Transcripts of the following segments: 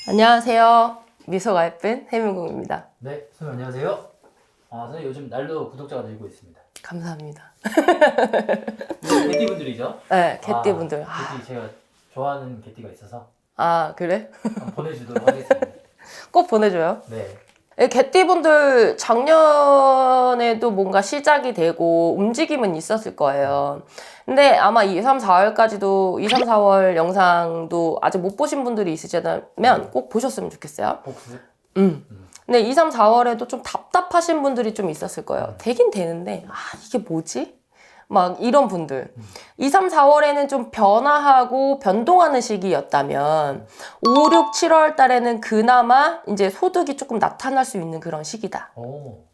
안녕하세요. 미소가 예쁜 해민공입니다. 네, 선생님 안녕하세요. 선생님 요즘 날로 구독자가 늘고 있습니다. 감사합니다. 개띠분들이죠? 네, 개띠분들. 개띠 제가 좋아하는 개띠가 있어서 그래? 한번 보내주도록 하겠습니다. 꼭 보내줘요. 네. 개띠분들 작년에도 뭔가 시작이 되고 움직임은 있었을 거예요. 근데 아마 2, 3, 4월까지도 2, 3, 4월 영상도 아직 못 보신 분들이 있으시다면 꼭 보셨으면 좋겠어요. 복수? 근데 2, 3, 4월에도 좀 답답하신 분들이 좀 있었을 거예요. 되긴 되는데 이게 뭐지? 막 이런 분들 2, 3, 4월에는 좀 변화하고 변동하는 시기였다면 5, 6, 7월 달에는 그나마 이제 소득이 조금 나타날 수 있는 그런 시기다. 오.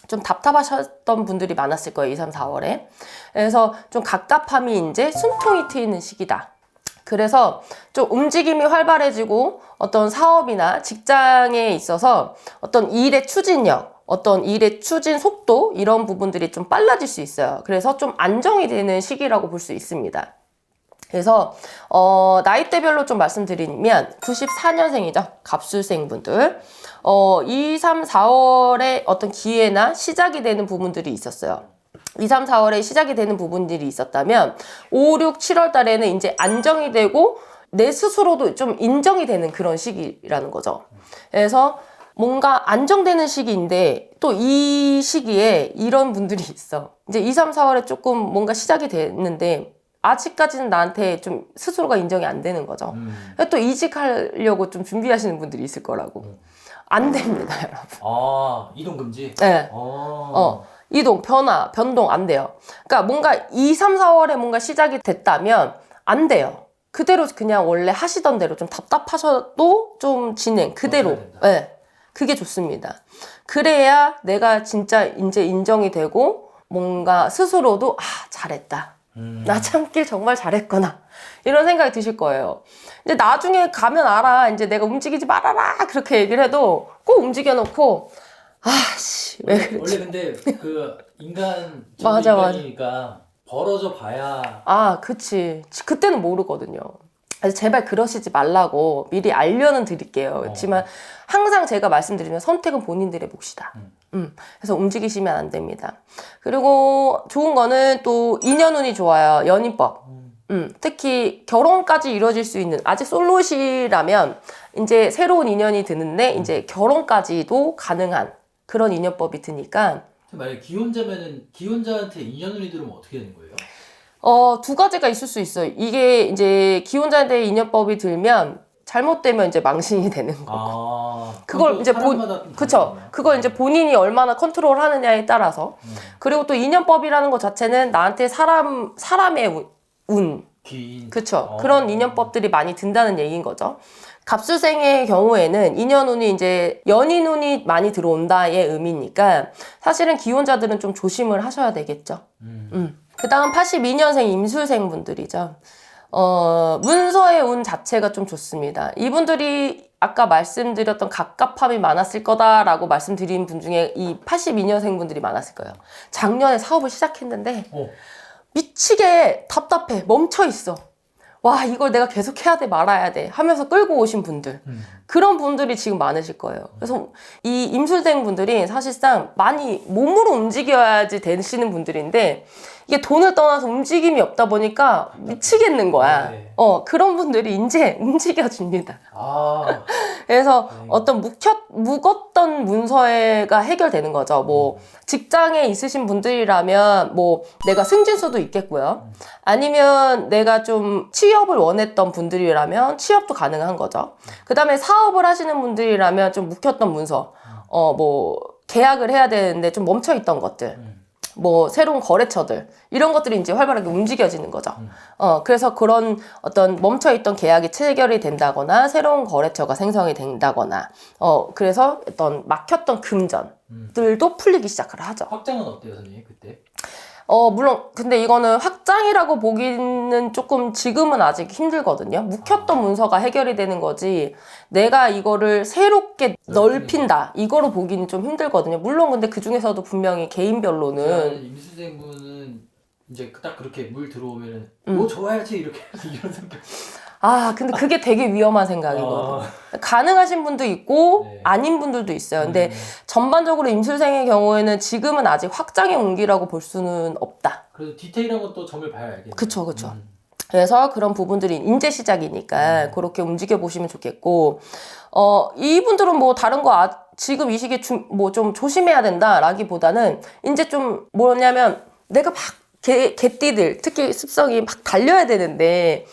좀 답답하셨던 분들이 많았을 거예요. 2, 3, 4월에. 그래서 좀 갑갑함이 이제 숨통이 트이는 시기다. 그래서 좀 움직임이 활발해지고 어떤 사업이나 직장에 있어서 어떤 일의 추진력, 어떤 일의 추진 속도 이런 부분들이 좀 빨라질 수 있어요. 그래서 좀 안정이 되는 시기라고 볼 수 있습니다. 그래서 나이대별로 좀 말씀드리면 94년생이죠. 갑술생 분들 2, 3, 4월에 어떤 기회나 시작이 되는 부분들이 있었어요. 2, 3, 4월에 시작이 되는 부분들이 있었다면 5, 6, 7월 달에는 이제 안정이 되고 내 스스로도 좀 인정이 되는 그런 시기라는 거죠. 그래서 뭔가 안정되는 시기인데 또 이 시기에 이런 분들이 있어. 이제 2, 3, 4월에 조금 뭔가 시작이 됐는데 아직까지는 나한테 좀 스스로가 인정이 안 되는 거죠. 또 이직하려고 좀 준비하시는 분들이 있을 거라고. 안 됩니다, 여러분. 이동 금지? 네. 이동, 변화, 변동 안 돼요. 그러니까 뭔가 2, 3, 4월에 뭔가 시작이 됐다면 안 돼요. 그대로 그냥 원래 하시던 대로 좀 답답하셔도 좀 진행, 그대로. 네. 그게 좋습니다. 그래야 내가 진짜 이제 인정이 되고 뭔가 스스로도 잘했다. 나 참길 정말 잘했구나. 이런 생각이 드실 거예요. 이제 나중에 가면 알아. 이제 내가 움직이지 말아라. 그렇게 얘기를 해도 꼭 움직여 놓고 왜 그러지? 원래 근데 그 인간 맞아. 인간이니까 벌어져 봐야 그치. 그때는 모르거든요. 그래서 제발 그러시지 말라고 미리 알려는 드릴게요. 그렇지만 항상 제가 말씀드리면 선택은 본인들의 몫이다. 그래서 움직이시면 안 됩니다. 그리고 좋은 거는 또 인연운이 좋아요. 연인법. 특히 결혼까지 이루어질 수 있는 아직 솔로시라면 이제 새로운 인연이 드는데 이제 결혼까지도 가능한 그런 인연법이 드니까 만약에 기혼자면은 기혼자한테 인연운이 들으면 어떻게 되는 거예요? 두 가지가 있을 수 있어요. 이게 이제 기혼자한테 인연법이 들면 잘못되면 이제 망신이 되는 거고. 그걸 이제 그쵸. 그걸 이제 본인이 얼마나 컨트롤 하느냐에 따라서. 그리고 또 인연법이라는 것 자체는 나한테 사람의 운. 기인. 그쵸. 그런 인연법들이 많이 든다는 얘기인 거죠. 갑수생의 경우에는 인연운이 이제 연인운이 많이 들어온다의 의미니까 사실은 기혼자들은 좀 조심을 하셔야 되겠죠. 그 다음 82년생 임술생 분들이죠. 문서의 운 자체가 좀 좋습니다. 이분들이 아까 말씀드렸던 갑갑함이 많았을 거다라고 말씀드린 분 중에 이 82년생 분들이 많았을 거예요. 작년에 사업을 시작했는데 미치게 답답해. 멈춰 있어. 와, 이걸 내가 계속 해야 돼, 말아야 돼 하면서 끌고 오신 분들. 그런 분들이 지금 많으실 거예요. 그래서 이 임술생 분들이 사실상 많이 몸으로 움직여야지 되시는 분들인데 이게 돈을 떠나서 움직임이 없다 보니까 미치겠는 거야. 그런 분들이 이제 움직여집니다. 그래서 어떤 묵었던 문서가 해결되는 거죠. 뭐 직장에 있으신 분들이라면 뭐 내가 승진서도 있겠고요. 아니면 내가 좀 취업을 원했던 분들이라면 취업도 가능한 거죠. 그 다음에 사업을 하시는 분들이라면 좀 묵혔던 문서, 뭐 계약을 해야 되는데 좀 멈춰있던 것들, 뭐 새로운 거래처들 이런 것들이 이제 활발하게 움직여지는 거죠. 그래서 그런 어떤 멈춰있던 계약이 체결이 된다거나 새로운 거래처가 생성이 된다거나 그래서 어떤 막혔던 금전들도 풀리기 시작을 하죠. 확장은 어때요, 선생님 그때? 물론 근데 이거는 확장이라고 보기는 조금 지금은 아직 힘들거든요. 묵혔던 문서가 해결이 되는 거지 내가 이거를 새롭게 넓힌다 이거로 보기는 좀 힘들거든요. 물론 근데 그 중에서도 분명히 개인별로는 임수생분은 이제 딱 그렇게 물 들어오면은 뭐 좋아야지 이렇게 이런 성격. 근데 그게 되게 위험한 생각이거든요. 아, 가능하신 분도 있고 네. 아닌 분들도 있어요. 근데 전반적으로 임술생의 경우에는 지금은 아직 확장의 운기라고 볼 수는 없다. 그래도 디테일한 것도 점을 봐야 알겠네요. 그쵸. 그래서 그런 부분들이 이제 시작이니까 그렇게 움직여 보시면 좋겠고, 이분들은 뭐 다른 거 지금 이 시기에 뭐 좀 조심해야 된다라기보다는 이제 좀 뭐냐면 내가 막 개띠들 특히 습성이 막 달려야 되는데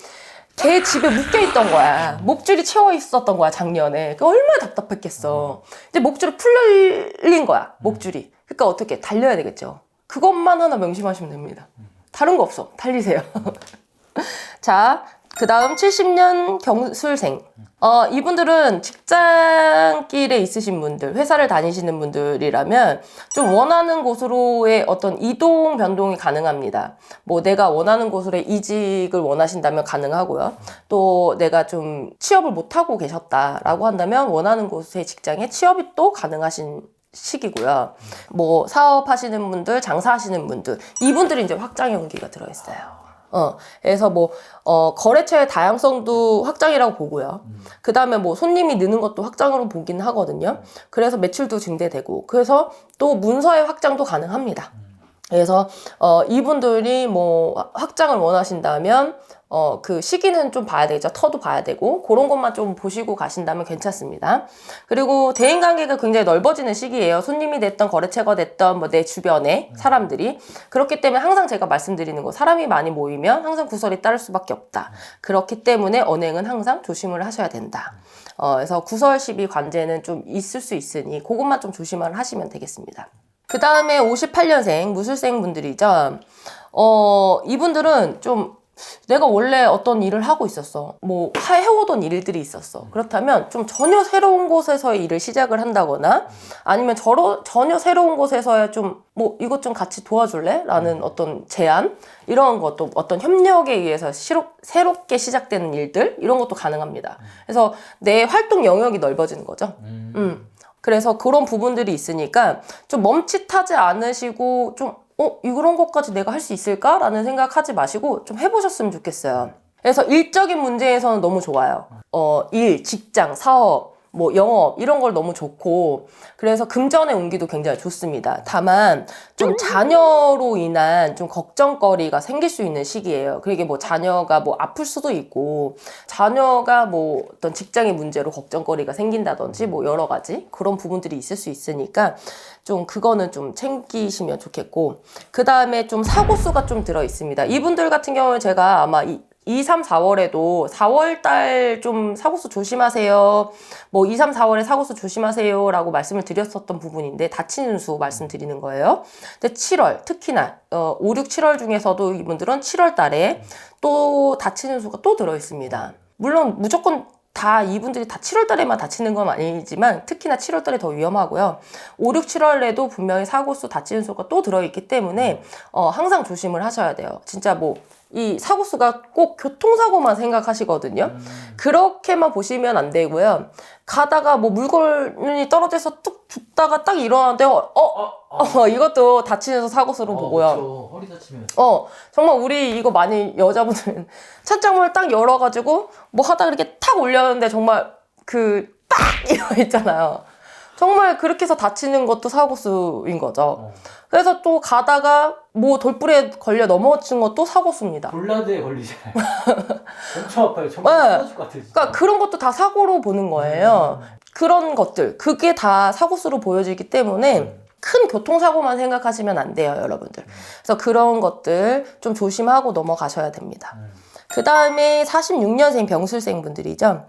걔 집에 묶여있던 거야. 목줄이 채워 있었던 거야, 작년에. 그 얼마나 답답했겠어. 이제 목줄이 풀린 거야, 목줄이. 그러니까 어떻게 달려야 되겠죠. 그것만 하나 명심하시면 됩니다. 다른 거 없어. 달리세요. 자, 그 다음 70년 경술생. 이분들은 직장길에 있으신 분들, 회사를 다니시는 분들이라면 좀 원하는 곳으로의 어떤 이동 변동이 가능합니다. 뭐 내가 원하는 곳으로의 이직을 원하신다면 가능하고요. 또 내가 좀 취업을 못하고 계셨다라고 한다면 원하는 곳의 직장에 취업이 또 가능하신 시기고요. 뭐 사업하시는 분들, 장사하시는 분들, 이분들이 이제 확장의 운기가 들어있어요. 그래서 뭐, 거래처의 다양성도 확장이라고 보고요. 그 다음에 뭐 손님이 느는 것도 확장으로 보긴 하거든요. 그래서 매출도 증대되고, 그래서 또 문서의 확장도 가능합니다. 그래서, 이분들이 뭐 확장을 원하신다면, 그 시기는 좀 봐야 되겠죠. 터도 봐야 되고, 그런 것만 좀 보시고 가신다면 괜찮습니다. 그리고 대인관계가 굉장히 넓어지는 시기예요. 손님이 됐던, 거래처가 됐던, 뭐 내 주변에 사람들이. 그렇기 때문에 항상 제가 말씀드리는 거, 사람이 많이 모이면 항상 구설이 따를 수밖에 없다. 그렇기 때문에 언행은 항상 조심을 하셔야 된다. 그래서 구설 시비 관제는 좀 있을 수 있으니, 그것만 좀 조심을 하시면 되겠습니다. 그 다음에 58년생, 무술생 분들이죠. 이분들은 좀, 내가 원래 어떤 일을 하고 있었어. 뭐 해오던 일들이 있었어. 그렇다면 좀 전혀 새로운 곳에서의 일을 시작을 한다거나 아니면 전혀 새로운 곳에서의 좀 뭐 이것 좀 같이 도와줄래? 라는 어떤 제안? 이런 것도 어떤 협력에 의해서 새롭게 시작되는 일들? 이런 것도 가능합니다. 그래서 내 활동 영역이 넓어지는 거죠. 그래서 그런 부분들이 있으니까 좀 멈칫하지 않으시고 좀 이런 것까지 내가 할 수 있을까? 라는 생각하지 마시고 좀 해보셨으면 좋겠어요. 그래서 일적인 문제에서는 너무 좋아요. 일, 직장, 사업, 뭐 영업 이런 걸 너무 좋고 그래서 금전의 운기도 굉장히 좋습니다. 다만 좀 자녀로 인한 좀 걱정거리가 생길 수 있는 시기예요. 그게 뭐 자녀가 뭐 아플 수도 있고 자녀가 뭐 어떤 직장의 문제로 걱정거리가 생긴다든지 뭐 여러 가지 그런 부분들이 있을 수 있으니까 좀 그거는 좀 챙기시면 좋겠고 그 다음에 좀 사고수가 좀 들어 있습니다. 이분들 같은 경우는 제가 아마 2, 3, 4월에도 4월달 좀 사고수 조심하세요. 뭐 2, 3, 4월에 사고수 조심하세요 라고 말씀을 드렸었던 부분인데 다치는 수 말씀드리는 거예요. 근데 7월 특히나 5, 6, 7월 중에서도 이분들은 7월달에 또 다치는 수가 또 들어 있습니다. 물론 무조건 다 이분들이 다 7월달에만 다치는 건 아니지만 특히나 7월달에 더 위험하고요. 5, 6, 7월에도 분명히 사고수 다치는 수가 또 들어있기 때문에 항상 조심을 하셔야 돼요. 진짜 뭐 이 사고수가 꼭 교통사고만 생각하시거든요. 그렇게만 보시면 안 되고요. 가다가 뭐 물건이 떨어져서 뚝 죽다가 딱 일어나는데 이것도 다치면서 사고수로 보고요. 그렇죠. 허리 다치면. 정말 우리 이거 많이 여자분들은 찬장문을 딱 열어가지고 뭐 하다 이렇게 탁 올렸는데 정말 그 딱 이거 있잖아요. 정말 그렇게 해서 다치는 것도 사고수인 거죠. 그래서 또 가다가 뭐 돌불에 걸려 넘어진 것도 사고수입니다. 볼라드에 걸리잖아요. 엄청 아파요. 정말 쓰러질 것 같아요. 진짜. 그러니까 그런 것도 다 사고로 보는 거예요. 그런 것들, 그게 다 사고수로 보여지기 때문에 큰 교통사고만 생각하시면 안 돼요, 여러분들. 그래서 그런 것들 좀 조심하고 넘어가셔야 됩니다. 그 다음에 46년생 병술생 분들이죠.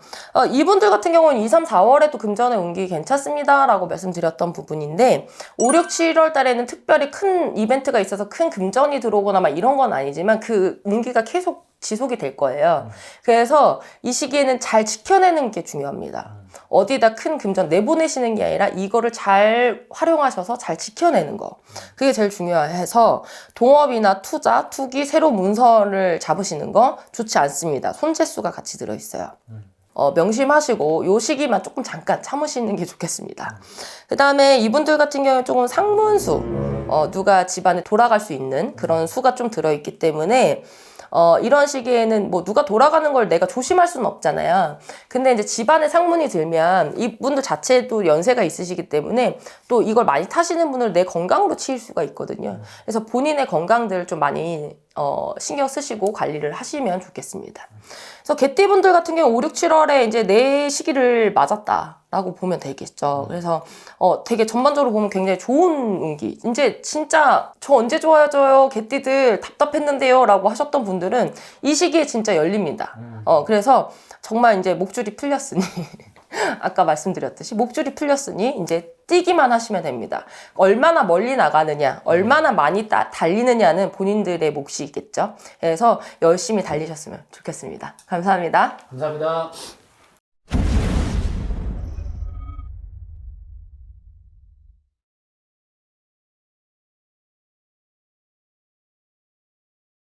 이분들 같은 경우는 2, 3, 4월에도 금전의 운기 괜찮습니다 라고 말씀드렸던 부분인데 5, 6, 7월 달에는 특별히 큰 이벤트가 있어서 큰 금전이 들어오거나 막 이런 건 아니지만 그 운기가 계속 지속이 될 거예요. 그래서 이 시기에는 잘 지켜내는 게 중요합니다. 어디다 큰 금전 내보내시는 게 아니라 이거를 잘 활용하셔서 잘 지켜내는 거. 그게 제일 중요해서 동업이나 투자, 투기, 새로 문서를 잡으시는 거 좋지 않습니다. 손재수가 같이 들어있어요. 명심하시고 요 시기만 조금 잠깐 참으시는 게 좋겠습니다. 그 다음에 이분들 같은 경우는 조금 상문수, 누가 집안에 돌아갈 수 있는 그런 수가 좀 들어있기 때문에 이런 시기에는 뭐 누가 돌아가는 걸 내가 조심할 수는 없잖아요. 근데 이제 집안에 상문이 들면 이분들 자체도 연세가 있으시기 때문에 또 이걸 많이 타시는 분을 내 건강으로 치일 수가 있거든요. 그래서 본인의 건강들 좀 많이 신경 쓰시고 관리를 하시면 좋겠습니다. 그래서 개띠분들 같은 경우 5, 6, 7월에 이제 내 시기를 맞았다라고 보면 되겠죠. 그래서 되게 전반적으로 보면 굉장히 좋은 운기. 이제 진짜 저 언제 좋아져요? 개띠들 답답했는데요? 라고 하셨던 분들은 이 시기에 진짜 열립니다. 그래서 정말 이제 목줄이 풀렸으니 아까 말씀드렸듯이 목줄이 풀렸으니 이제 뛰기만 하시면 됩니다. 얼마나 멀리 나가느냐, 얼마나 많이 달리느냐는 본인들의 몫이 있겠죠. 그래서 열심히 달리셨으면 좋겠습니다. 감사합니다. 감사합니다.